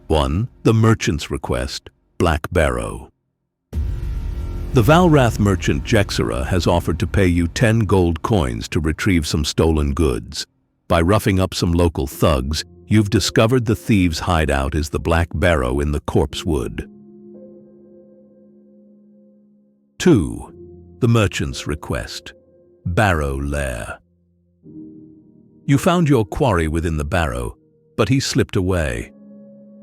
1. The Merchant's Request, Black Barrow. The Valrath merchant Jexera has offered to pay you 10 gold coins to retrieve some stolen goods. By roughing up some local thugs, you've discovered the thieves' hideout is the Black Barrow in the Corpse Wood. 2. The Merchant's Request, Barrow Lair. You found your quarry within the Barrow, but he slipped away.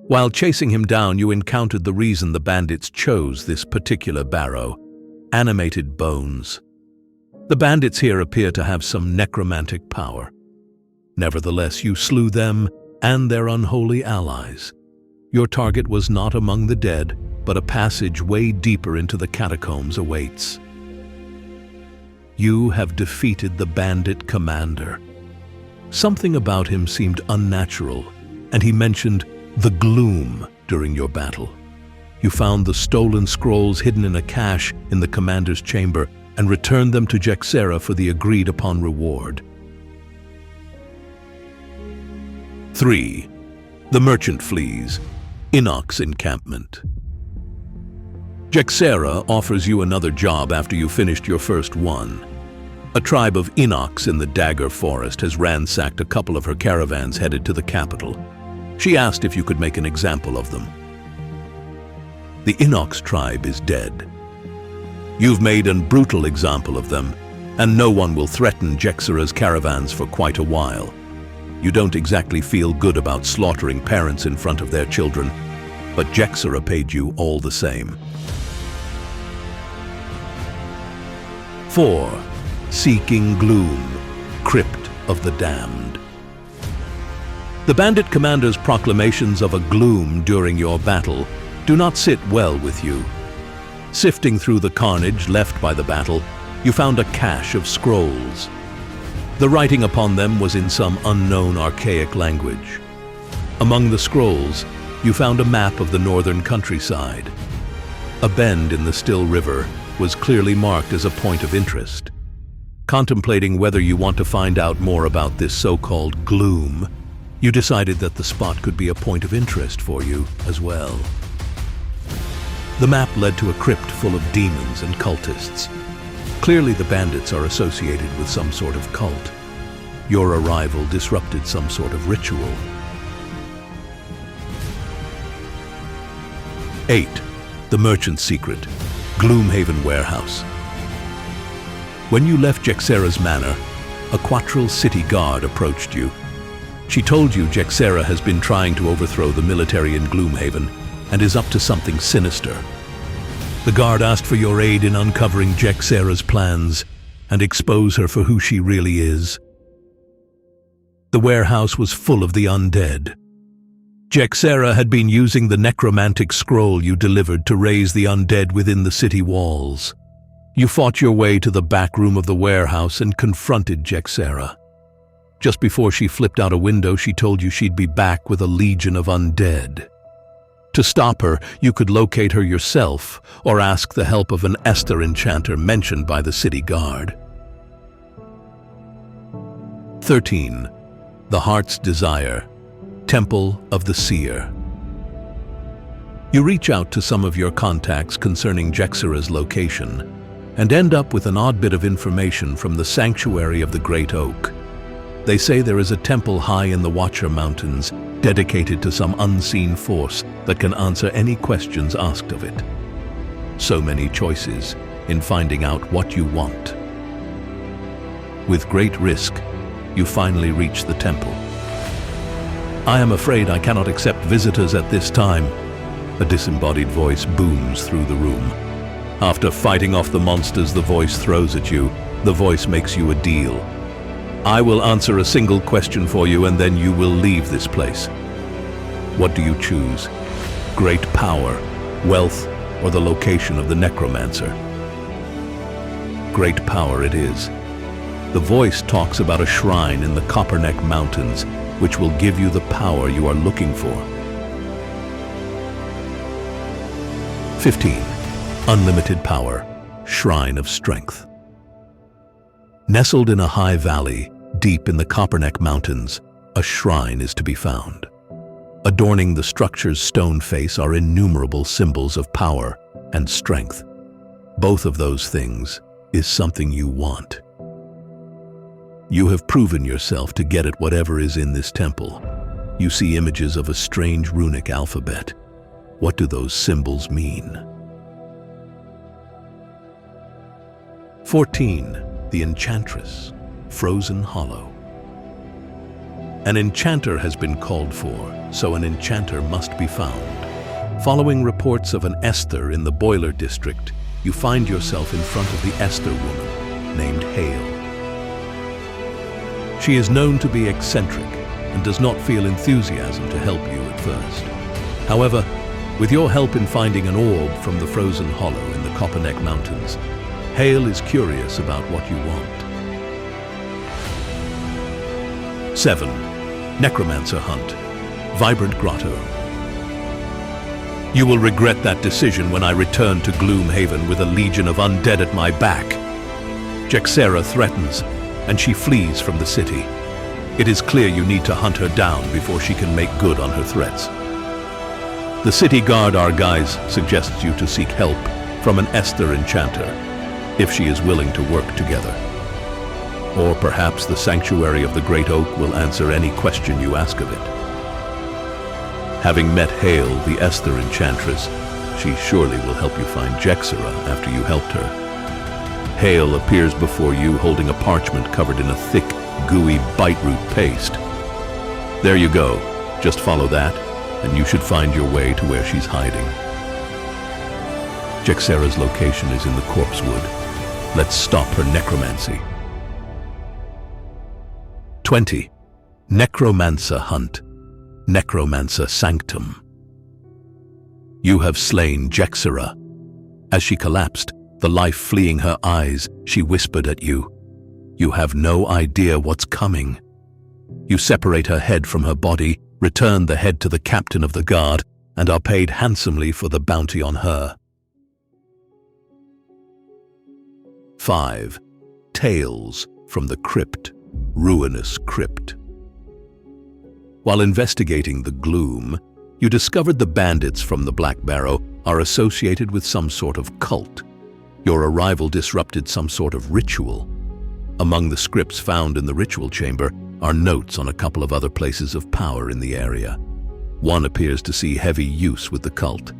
While chasing him down, you encountered the reason the bandits chose this particular barrow: animated bones. The bandits here appear to have some necromantic power. Nevertheless, you slew them and their unholy allies. Your target was not among the dead, but a passage way deeper into the catacombs awaits. You have defeated the bandit commander. Something about him seemed unnatural, and he mentioned the Gloom during your battle. You found the stolen scrolls hidden in a cache in the commander's chamber and returned them to Jexera for the agreed-upon reward. 3. The Merchant Flees, Inox Encampment. Jexera offers you another job after you finished your first one. A tribe of Inox in the Dagger Forest has ransacked a couple of her caravans headed to the capital. She asked if you could make an example of them. The Inox tribe is dead. You've made a brutal example of them, and no one will threaten Jexera's caravans for quite a while. You don't exactly feel good about slaughtering parents in front of their children, but Jexera paid you all the same. 4. Seeking Gloom, Crypt of the Damned. The bandit commander's proclamations of a gloom during your battle do not sit well with you. Sifting through the carnage left by the battle, you found a cache of scrolls. The writing upon them was in some unknown archaic language. Among the scrolls, you found a map of the northern countryside. A bend in the still river was clearly marked as a point of interest. Contemplating whether you want to find out more about this so-called gloom, you decided that the spot could be a point of interest for you as well. The map led to a crypt full of demons and cultists. Clearly the bandits are associated with some sort of cult. Your arrival disrupted some sort of ritual. 8. The Merchant's Secret, Gloomhaven Warehouse. When you left Jexera's manor, a Quattril city guard approached you. She told you Jexera has been trying to overthrow the military in Gloomhaven and is up to something sinister. The guard asked for your aid in uncovering Jexera's plans and expose her for who she really is. The warehouse was full of the undead. Jexera had been using the necromantic scroll you delivered to raise the undead within the city walls. You fought your way to the back room of the warehouse and confronted Jexera. Just before she flipped out a window, she told you she'd be back with a legion of undead. To stop her, you could locate her yourself or ask the help of an Esther enchanter mentioned by the city guard. 13. The Heart's Desire, Temple of the Seer. You reach out to some of your contacts concerning Jexera's location and end up with an odd bit of information from the Sanctuary of the Great Oak. They say there is a temple high in the Watcher Mountains dedicated to some unseen force that can answer any questions asked of it. So many choices in finding out what you want. With great risk, you finally reach the temple. I am afraid I cannot accept visitors at this time. A disembodied voice booms through the room. After fighting off the monsters the voice throws at you, the voice makes you a deal. I will answer a single question for you and then you will leave this place. What do you choose? Great power, wealth, or the location of the Necromancer? Great power it is. The voice talks about a shrine in the Copperneck Mountains, which will give you the power you are looking for. 15. Unlimited Power, Shrine of Strength. Nestled in a high valley, deep in the Copperneck Mountains, a shrine is to be found. Adorning the structure's stone face are innumerable symbols of power and strength. Both of those things is something you want. You have proven yourself to get at whatever is in this temple. You see images of a strange runic alphabet. What do those symbols mean? 14. The Enchantress, Frozen Hollow. An enchanter has been called for, so an enchanter must be found. Following reports of an Esther in the Boiler District, you find yourself in front of the Esther woman, named Hale. She is known to be eccentric and does not feel enthusiasm to help you at first. However, with your help in finding an orb from the Frozen Hollow in the Copperneck Mountains, Hale is curious about what you want. 7. Necromancer Hunt, Vibrant Grotto. You will regret that decision when I return to Gloomhaven with a legion of undead at my back. Jexera threatens, and she flees from the city. It is clear you need to hunt her down before she can make good on her threats. The city guard Argyes suggests you to seek help from an Esther enchanter, if she is willing to work together. Or perhaps the Sanctuary of the Great Oak will answer any question you ask of it. Having met Hale, the Esther Enchantress, she surely will help you find Jexera after you helped her. Hale appears before you holding a parchment covered in a thick, gooey bite-root paste. There you go. Just follow that, and you should find your way to where she's hiding. Jexera's location is in the Corpse Wood. Let's stop her necromancy. 20. Necromancer Hunt, Necromancer Sanctum. You have slain Jexera. As she collapsed, the life fleeing her eyes, she whispered at you. You have no idea what's coming. You separate her head from her body, return the head to the captain of the guard, and are paid handsomely for the bounty on her. 5. Tales from the Crypt, Ruinous Crypt. While investigating the Gloom, you discovered the bandits from the Black Barrow are associated with some sort of cult. Your arrival disrupted some sort of ritual. Among the scripts found in the ritual chamber are notes on a couple of other places of power in the area. One appears to see heavy use with the cult.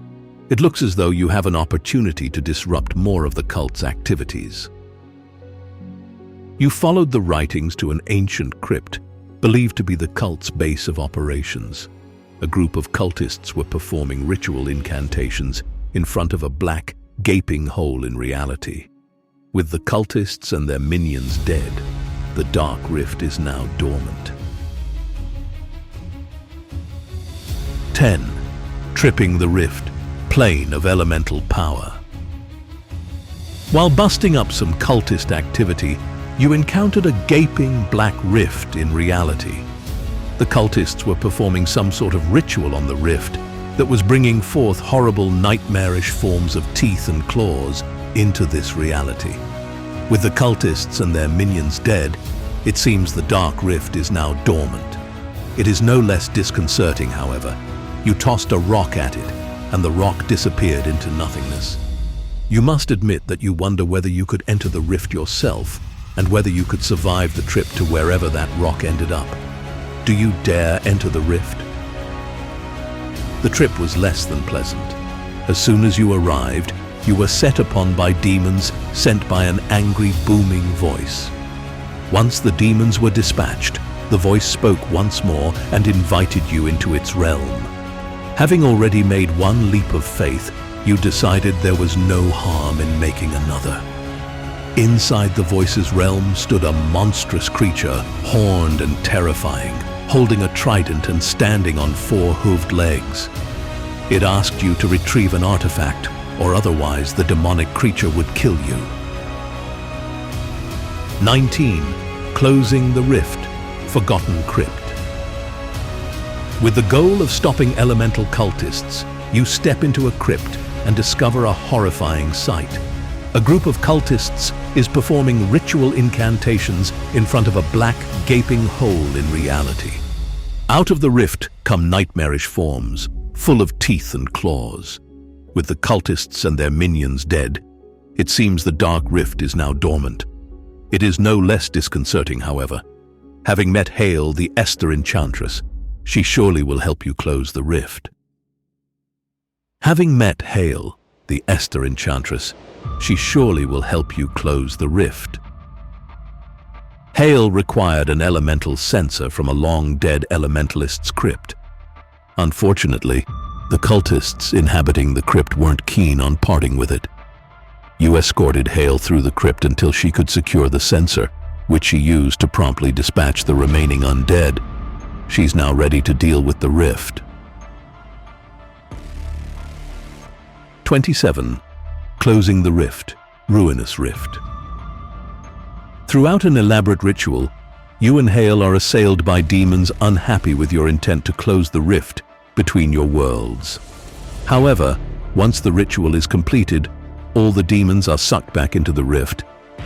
It looks as though you have an opportunity to disrupt more of the cult's activities. You followed the writings to an ancient crypt, believed to be the cult's base of operations. A group of cultists were performing ritual incantations in front of a black, gaping hole in reality. With the cultists and their minions dead, the dark rift is now dormant. 10. Tripping the Rift, Plane of Elemental Power. While busting up some cultist activity, you encountered a gaping black rift in reality. The cultists were performing some sort of ritual on the rift that was bringing forth horrible, nightmarish forms of teeth and claws into this reality. With the cultists and their minions dead, it seems the dark rift is now dormant. It is no less disconcerting, however. You tossed a rock at it, and the rock disappeared into nothingness. You must admit that you wonder whether you could enter the rift yourself, and whether you could survive the trip to wherever that rock ended up. Do you dare enter the rift? The trip was less than pleasant. As soon as you arrived, you were set upon by demons sent by an angry, booming voice. Once the demons were dispatched, the voice spoke once more and invited you into its realm. Having already made one leap of faith, you decided there was no harm in making another. Inside the voice's realm stood a monstrous creature, horned and terrifying, holding a trident and standing on 4 hooved legs. It asked you to retrieve an artifact, or otherwise the demonic creature would kill you. 19. Closing the Rift, Forgotten Crypt. With the goal of stopping elemental cultists, you step into a crypt and discover a horrifying sight. A group of cultists is performing ritual incantations in front of a black, gaping hole in reality. Out of the rift come nightmarish forms, full of teeth and claws. With the cultists and their minions dead, it seems the dark rift is now dormant. It is no less disconcerting, however. Having met Hale, the Esther Enchantress, she surely will help you close the rift. Having met Hale, the Esther Enchantress, she surely will help you close the rift. Hale required an elemental censer from a long-dead elementalist's crypt. Unfortunately, the cultists inhabiting the crypt weren't keen on parting with it. You escorted Hale through the crypt until she could secure the censer, which she used to promptly dispatch the remaining undead. She's now ready to deal with the rift. 27. Closing the rift, Ruinous Rift. Throughout an elaborate ritual, you and Hale are assailed by demons unhappy with your intent to close the rift between your worlds. However, once the ritual is completed, all the demons are sucked back into the rift,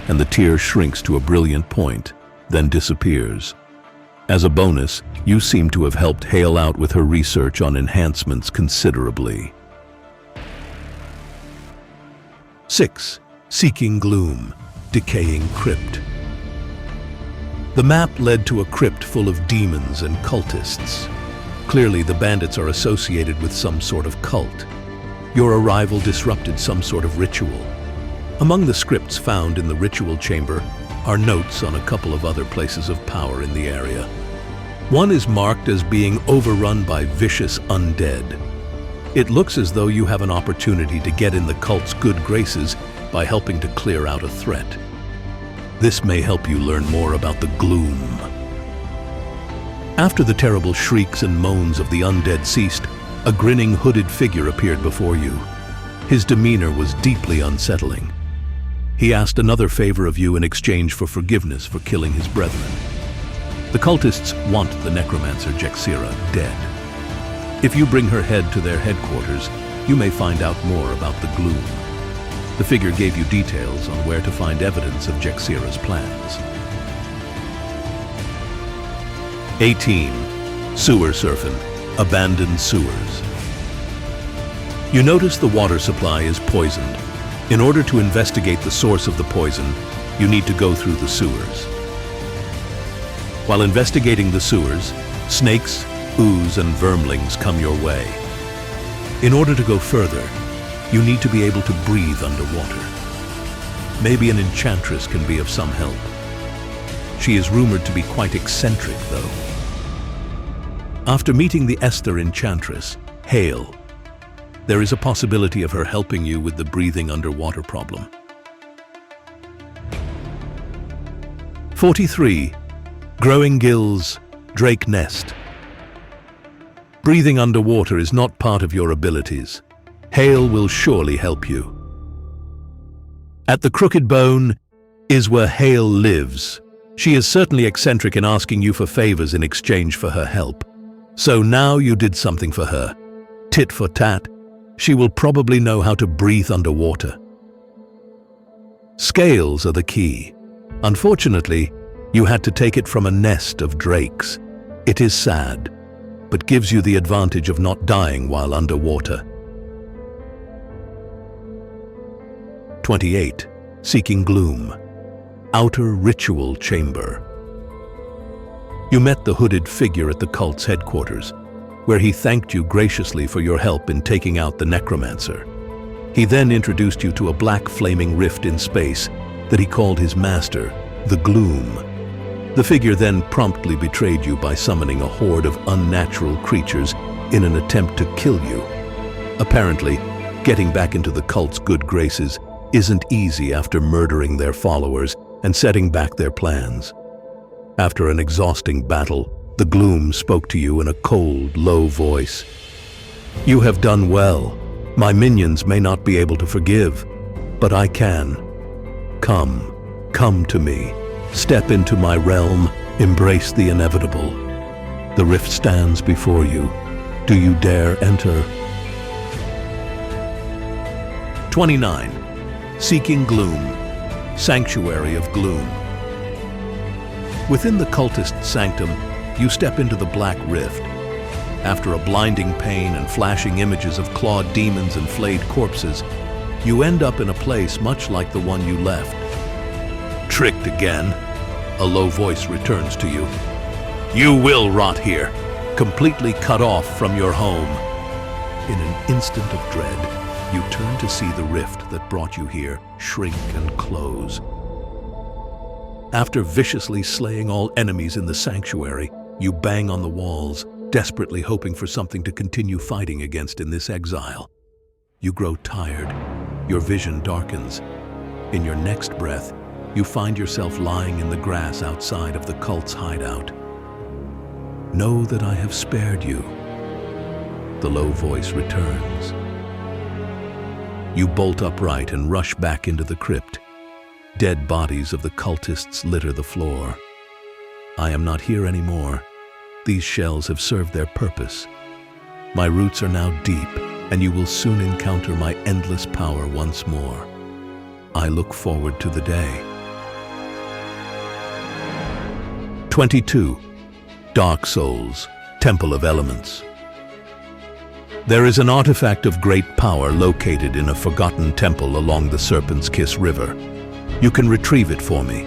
and the tear shrinks to a brilliant point, then disappears. As a bonus, you seem to have helped Hale out with her research on enhancements considerably. 6. Seeking Gloom, Decaying Crypt. The map led to a crypt full of demons and cultists. Clearly, the bandits are associated with some sort of cult. Your arrival disrupted some sort of ritual. Among the scripts found in the ritual chamber are notes on a couple of other places of power in the area. One is marked as being overrun by vicious undead. It looks as though you have an opportunity to get in the cult's good graces by helping to clear out a threat. This may help you learn more about the Gloom. After the terrible shrieks and moans of the undead ceased, a grinning hooded figure appeared before you. His demeanor was deeply unsettling. He asked another favor of you in exchange for forgiveness for killing his brethren. The cultists want the Necromancer Jexira dead. If you bring her head to their headquarters, you may find out more about the Gloom. The figure gave you details on where to find evidence of Jexira's plans. 18. Sewer Surfin, Abandoned Sewers. You notice the water supply is poisoned. In order to investigate the source of the poison, you need to go through the sewers. While investigating the sewers, snakes, ooze, and vermlings come your way. In order to go further, you need to be able to breathe underwater. Maybe an Enchantress can be of some help. She is rumored to be quite eccentric, though. After meeting the Esther Enchantress, Hale, there is a possibility of her helping you with the breathing underwater problem. 43. Growing Gills, Drake Nest. Breathing underwater is not part of your abilities. Hale will surely help you. At the Crooked Bone is where Hale lives. She is certainly eccentric in asking you for favors in exchange for her help. So now you did something for her. Tit for tat, she will probably know how to breathe underwater. Scales are the key. Unfortunately, you had to take it from a nest of drakes. It is sad, but gives you the advantage of not dying while underwater. 28. Seeking Gloom, Outer Ritual Chamber. You met the hooded figure at the cult's headquarters, where he thanked you graciously for your help in taking out the Necromancer. He then introduced you to a black flaming rift in space that he called his master, the Gloom. The figure then promptly betrayed you by summoning a horde of unnatural creatures in an attempt to kill you. Apparently, getting back into the cult's good graces isn't easy after murdering their followers and setting back their plans. After an exhausting battle, the Gloom spoke to you in a cold, low voice. You have done well. My minions may not be able to forgive, but I can. Come to me. Step into my realm, embrace the inevitable. The rift stands before you. Do you dare enter? 29. Seeking Gloom, Sanctuary of Gloom. Within the cultist Sanctum, you step into the Black Rift. After a blinding pain and flashing images of clawed demons and flayed corpses, you end up in a place much like the one you left. Tricked again, a low voice returns to you. You will rot here, completely cut off from your home. In an instant of dread, you turn to see the rift that brought you here shrink and close. After viciously slaying all enemies in the sanctuary, you bang on the walls, desperately hoping for something to continue fighting against in this exile. You grow tired. Your vision darkens. In your next breath, you find yourself lying in the grass outside of the cult's hideout. Know that I have spared you. The low voice returns. You bolt upright and rush back into the crypt. Dead bodies of the cultists litter the floor. I am not here anymore. These shells have served their purpose. My roots are now deep, and you will soon encounter my endless power once more. I look forward to the day. 22. Dark Souls, Temple of Elements. There is an artifact of great power located in a forgotten temple along the Serpent's Kiss River. You can retrieve it for me.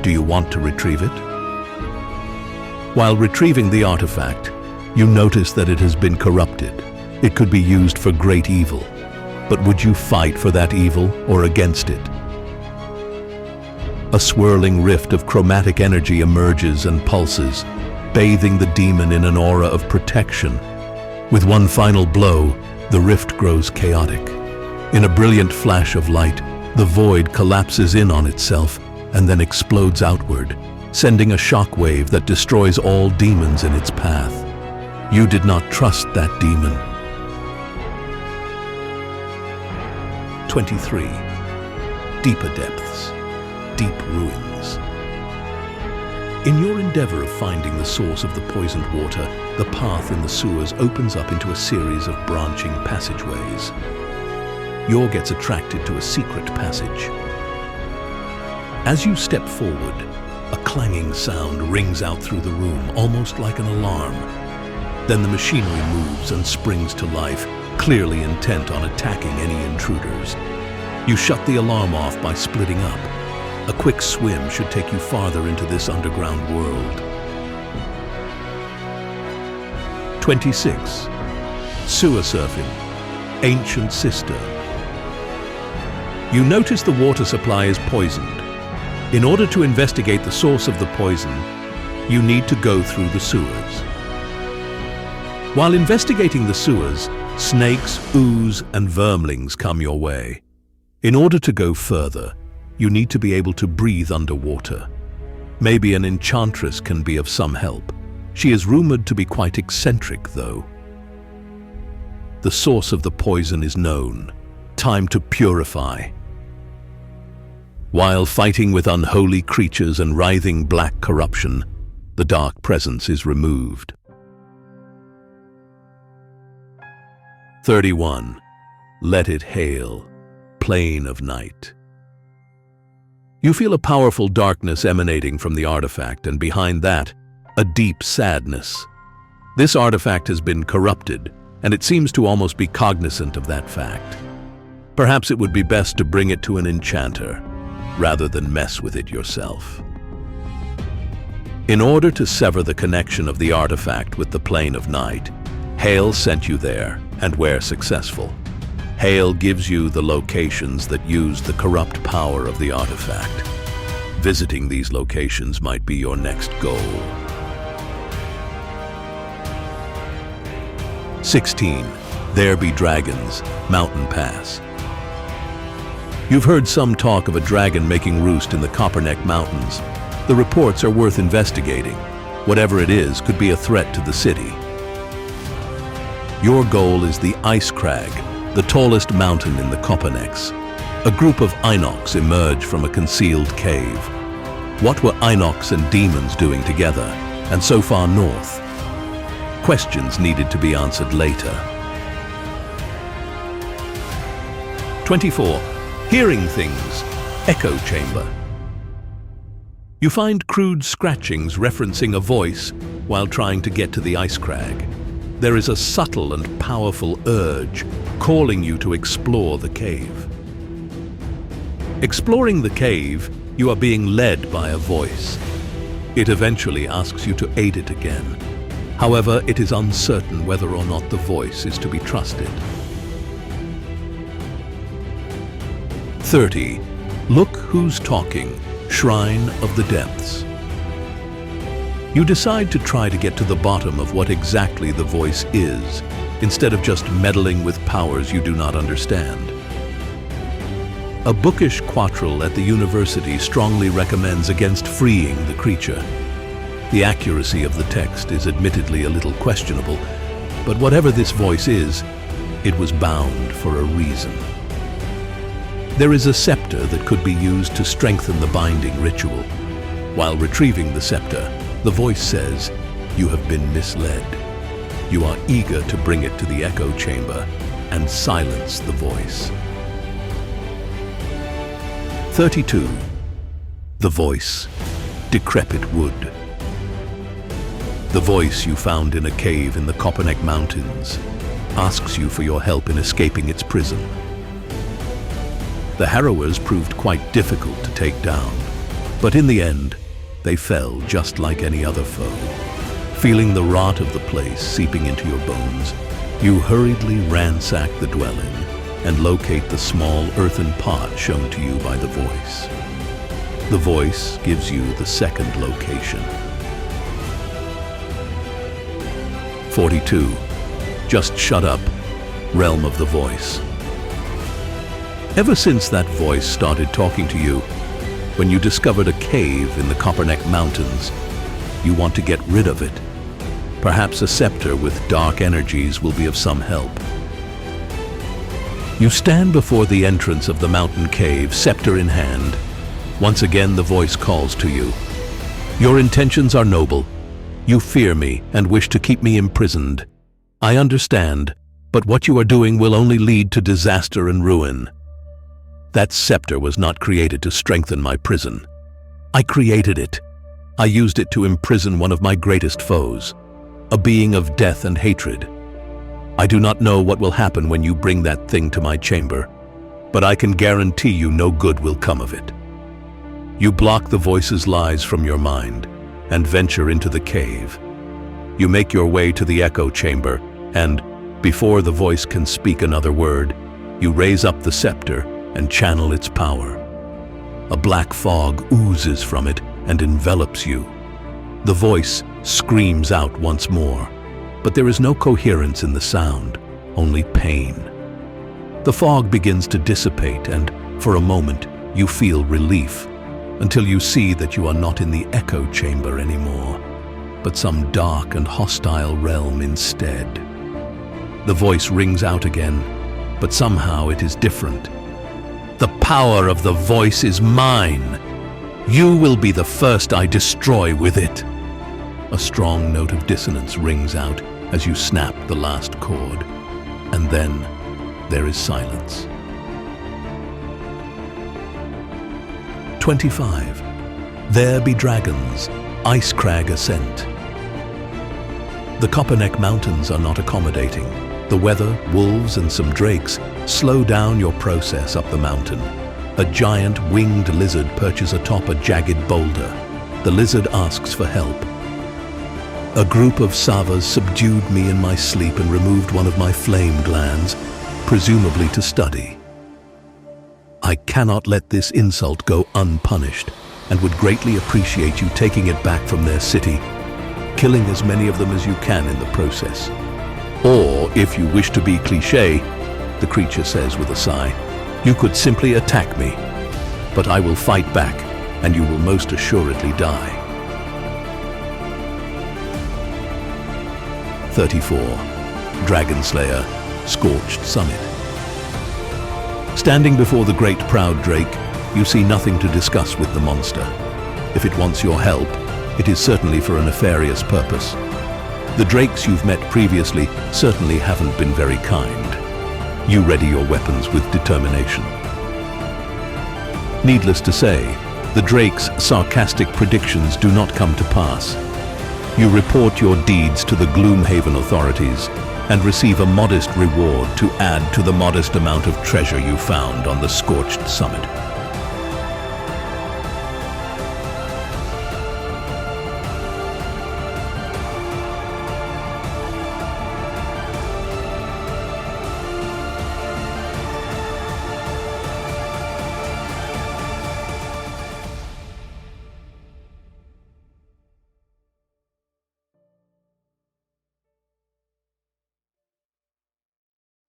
Do you want to retrieve it? While retrieving the artifact, you notice that it has been corrupted. It could be used for great evil. But would you fight for that evil or against it? A swirling rift of chromatic energy emerges and pulses, bathing the demon in an aura of protection. With one final blow, the rift grows chaotic. In a brilliant flash of light, the void collapses in on itself and then explodes outward, sending a shockwave that destroys all demons in its path. You did not trust that demon. 23. Deeper depths, deep ruins. In your endeavor of finding the source of the poisoned water, the path in the sewers opens up into a series of branching passageways. Yor gets attracted to a secret passage. As you step forward, a clanging sound rings out through the room, almost like an alarm. Then the machinery moves and springs to life, clearly intent on attacking any intruders. You shut the alarm off by splitting up. A quick swim should take you farther into this underground world. 26. Sewer Surfin, Ancient Cistern. You notice the water supply is poisoned. In order to investigate the source of the poison, you need to go through the sewers. While investigating the sewers, snakes, ooze, and vermlings come your way. In order to go further, you need to be able to breathe underwater. Maybe an Enchantress can be of some help. She is rumored to be quite eccentric, though. The source of the poison is known. Time to purify. While fighting with unholy creatures and writhing black corruption, the dark presence is removed. 31. Let it hail, Plane of Night. You feel a powerful darkness emanating from the artifact, and behind that, a deep sadness. This artifact has been corrupted, and it seems to almost be cognizant of that fact. Perhaps it would be best to bring it to an enchanter, rather than mess with it yourself. In order to sever the connection of the artifact with the Plane of Night, Hale sent you there, and where successful. Hale gives you the locations that use the corrupt power of the artifact. Visiting these locations might be your next goal. 16. There Be Dragons, Mountain Pass. You've heard some talk of a dragon making roost in the Copperneck Mountains. The reports are worth investigating. Whatever it is could be a threat to the city. Your goal is the Icecrag, the tallest mountain in the Coppernex. A group of Inox emerge from a concealed cave. What were Inox and demons doing together, and so far north? Questions needed to be answered later. 24. Hearing Things, Echo Chamber. You find crude scratchings referencing a voice while trying to get to the Icecrag. there is a subtle and powerful urge calling you to explore the cave. Exploring the cave, you are being led by a voice. It eventually asks you to aid it again. However, it is uncertain whether or not the voice is to be trusted. 30. Look who's talking. Shrine of the Depths. You decide to try to get to the bottom of what exactly the voice is, instead of just meddling with powers you do not understand. A bookish quatrille at the university strongly recommends against freeing the creature. The accuracy of the text is admittedly a little questionable, but whatever this voice is, it was bound for a reason. There is a scepter that could be used to strengthen the binding ritual. While retrieving the scepter, the voice says, "You have been misled." You are eager to bring it to the echo chamber and silence the voice. 32. The voice. Decrepit wood. The voice you found in a cave in the Copperneck Mountains asks you for your help in escaping its prison. The harrowers proved quite difficult to take down, but in the end, they fell just like any other foe. Feeling the rot of the place seeping into your bones, you hurriedly ransack the dwelling and locate the small earthen pot shown to you by the voice. The voice gives you the second location. 42. Just shut up. Realm of the Voice. Ever since that voice started talking to you, when you discovered a cave in the Copperneck Mountains, you want to get rid of it. Perhaps a scepter with dark energies will be of some help. You stand before the entrance of the mountain cave, scepter in hand. Once again, the voice calls to you. Your intentions are noble. You fear me and wish to keep me imprisoned. I understand, but what you are doing will only lead to disaster and ruin. That scepter was not created to strengthen my prison. I created it. I used it to imprison one of my greatest foes, a being of death and hatred. I do not know what will happen when you bring that thing to my chamber, but I can guarantee you no good will come of it. You block the voice's lies from your mind and venture into the cave. You make your way to the echo chamber, and, before the voice can speak another word, you raise up the scepter and channel its power. A black fog oozes from it and envelops you. The voice screams out once more, but there is no coherence in the sound, only pain. The fog begins to dissipate, and for a moment you feel relief, until you see that you are not in the echo chamber anymore, but some dark and hostile realm instead. The voice rings out again, but somehow it is different. The power of the voice is mine. You will be the first I destroy with it. A strong note of dissonance rings out as you snap the last chord, and then there is silence. 25. There be dragons. Icecrag Ascent. The Copperneck Mountains are not accommodating. The weather, wolves, and some drakes slow down your process up the mountain. A giant winged lizard perches atop a jagged boulder. The lizard asks for help. A group of Savas subdued me in my sleep and removed one of my flame glands, presumably to study. I cannot let this insult go unpunished, and would greatly appreciate you taking it back from their city, killing as many of them as you can in the process. Or, if you wish to be cliché, the creature says with a sigh, you could simply attack me, but I will fight back, and you will most assuredly die. 34. Dragon Slayer, Scorched Summit. Standing before the great proud drake, you see nothing to discuss with the monster. If it wants your help, it is certainly for a nefarious purpose. The drakes you've met previously certainly haven't been very kind. You ready your weapons with determination. Needless to say, the drake's sarcastic predictions do not come to pass. You report your deeds to the Gloomhaven authorities and receive a modest reward to add to the modest amount of treasure you found on the Scorched summit.